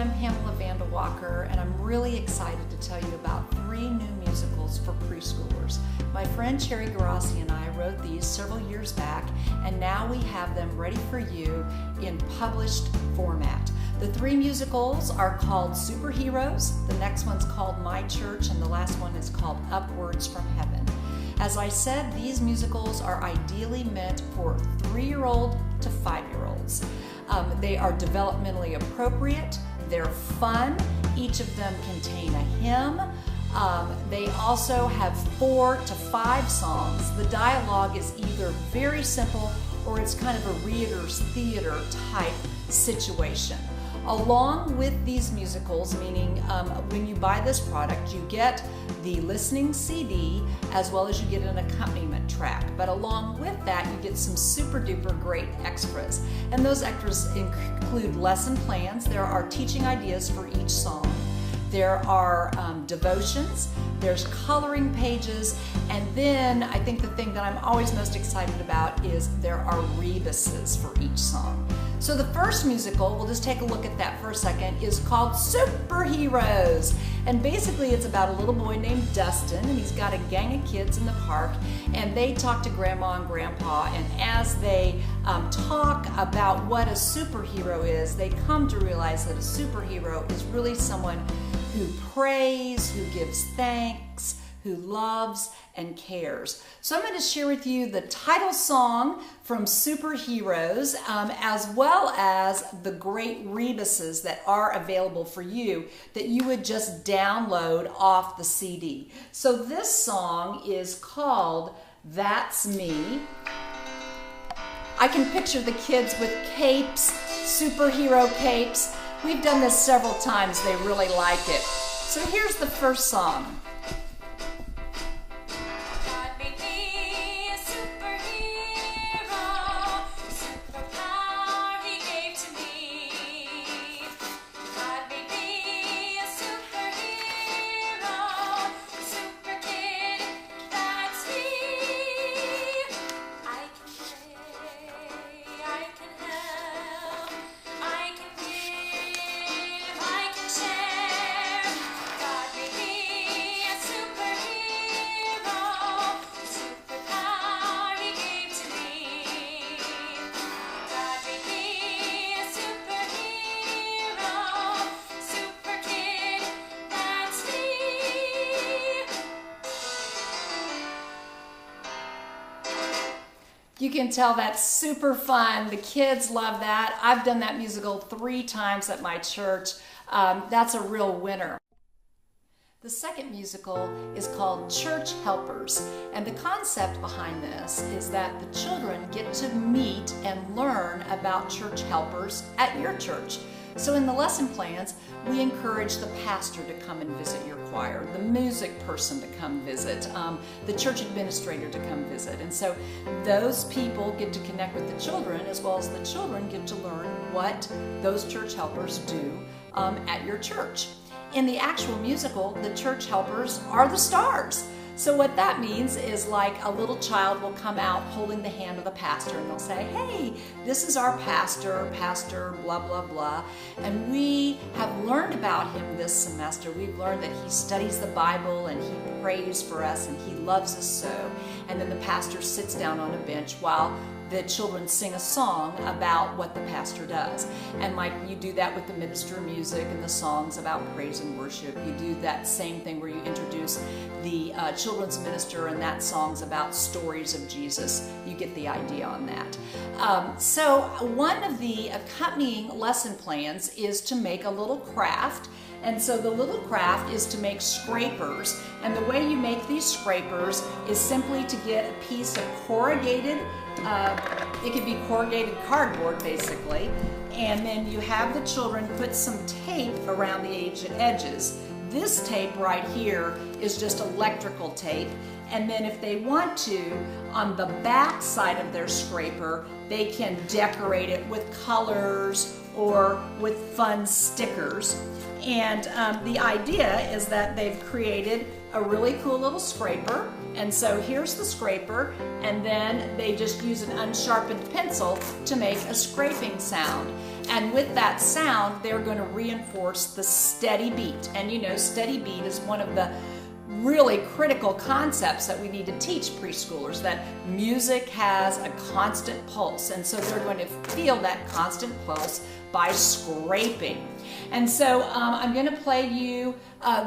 I'm Pamela Vandewalker, and I'm really excited to tell you about 3 new musicals for preschoolers. My friend Cherry Garassi and I wrote these several years back, and now we have them ready for you in published format. The 3 musicals are called Superheroes, the next one's called My Church, and the last one is called Upwards from Heaven. As I said, these musicals are ideally meant for 3-year-old to 5-year-olds. They are developmentally appropriate, they're fun, each of them contain a hymn. They also have 4 to 5 songs. The dialogue is either very simple or it's kind of a reader's theater type situation. Along with these musicals, meaning when you buy this product, you get the listening CD as well as you get an accompaniment track. But along with that, you get some super duper great extras. And those extras include lesson plans. There are teaching ideas for each song. There are devotions, there's coloring pages, and then I think the thing that I'm always most excited about is there are rebuses for each song. So the first musical, we'll just take a look at that for a second, is called Superheroes. And basically it's about a little boy named Dustin, and he's got a gang of kids in the park, and they talk to Grandma and Grandpa, and as they talk about what a superhero is, they come to realize that a superhero is really someone who prays, who gives thanks, who loves and cares. So I'm going to share with you the title song from Superheroes, as well as the great rebuses that are available for you that you would just download off the CD. So this song is called That's Me. I can picture the kids with capes, superhero capes. We've done this several times. They really like it. So here's the first song. You can tell that's super fun. The kids love that. I've done that musical 3 times at my church. That's a real winner. The second musical is called Church Helpers, and the concept behind this is that the children get to meet and learn about church helpers at your church. So in the lesson plans, we encourage the pastor to come and visit your choir, the music person to come visit, the church administrator to come visit. And so those people get to connect with the children, as well as the children get to learn what those church helpers do at your church. In the actual musical, the church helpers are the stars. So what that means is, like, a little child will come out holding the hand of the pastor, and they'll say, hey, this is our pastor, Pastor blah, blah, blah. And we have learned about him this semester. We've learned that he studies the Bible and he prays for us and he loves us so. And then the pastor sits down on a bench while the children sing a song about what the pastor does. And like you do that with the minister music and the songs about praise and worship. You do that same thing where you introduce the children's minister and that song's about stories of Jesus. You get the idea on that. So one of the accompanying lesson plans is to make a little craft. And so the little craft is to make scrapers. And the way you make these scrapers is simply to get a piece of corrugated, it could be corrugated cardboard basically, and then you have the children put some tape around the edges. This tape right here is just electrical tape, and then if they want to, on the back side of their scraper, they can decorate it with colors or with fun stickers. And the idea is that they've created a really cool little scraper. And so here's the scraper, and then they just use an unsharpened pencil to make a scraping sound. And with that sound, they're going to reinforce the steady beat. And you know, steady beat is one of the really critical concepts that we need to teach preschoolers, that music has a constant pulse. And so they're going to feel that constant pulse by scraping. And so I'm going to play you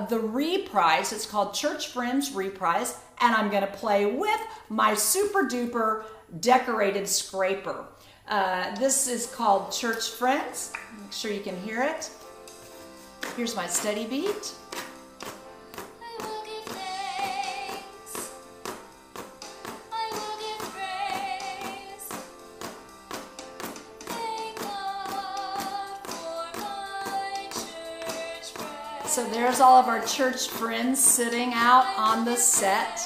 the Reprise. It's called Church Friends Reprise. And I'm going to play with my super duper decorated scraper. This is called Church Friends. Make sure you can hear it. Here's my steady beat. So there's all of our church friends sitting out on the set.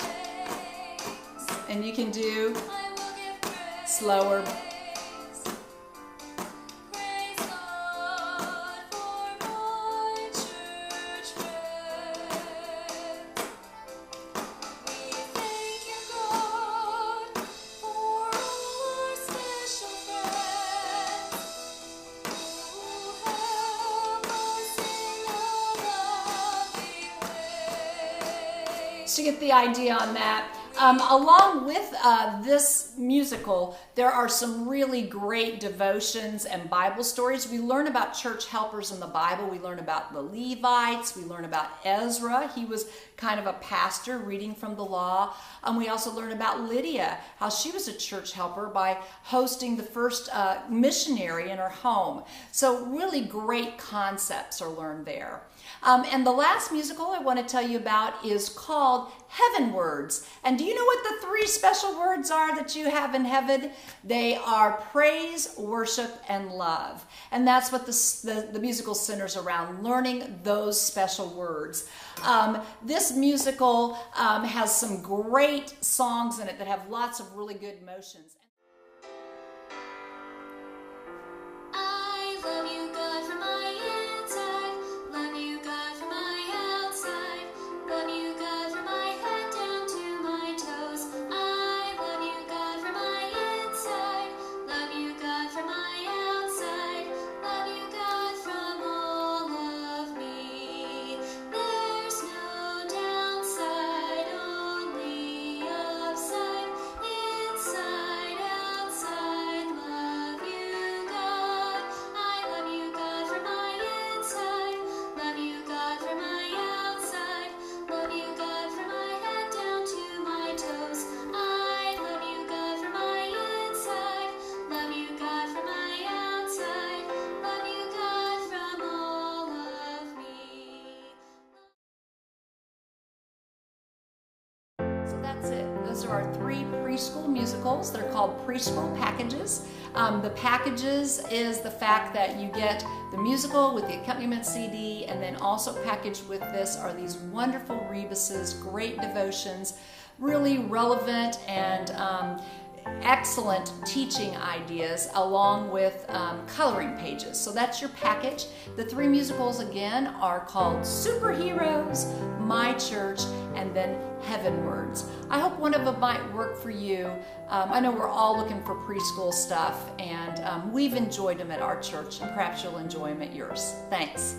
And you can do slower. To get the idea on that. Along with this musical, there are some really great devotions and Bible stories. We learn about church helpers in the Bible. We learn about the Levites. We learn about Ezra. He was kind of a pastor reading from the law. We also learn about Lydia, how she was a church helper by hosting the first missionary in her home. So really great concepts are learned there. And the last musical I want to tell you about is called Heavenwards. And do you know what the three special words are that you have in heaven? They are praise, worship, and love. And that's what the musical centers around, learning those special words. This musical has some great songs in it that have lots of really good motions. Those are our three preschool musicals. They're called Preschool Packages. The packages is the fact that you get the musical with the accompaniment CD, and then also packaged with this are these wonderful rebuses, great devotions, really relevant and excellent teaching ideas, along with coloring pages. So that's your package. The three musicals again are called Superheroes, My Church, and then Heavenwards. I hope one of them might work for you. I know we're all looking for preschool stuff, and we've enjoyed them at our church, and perhaps you'll enjoy them at yours. Thanks.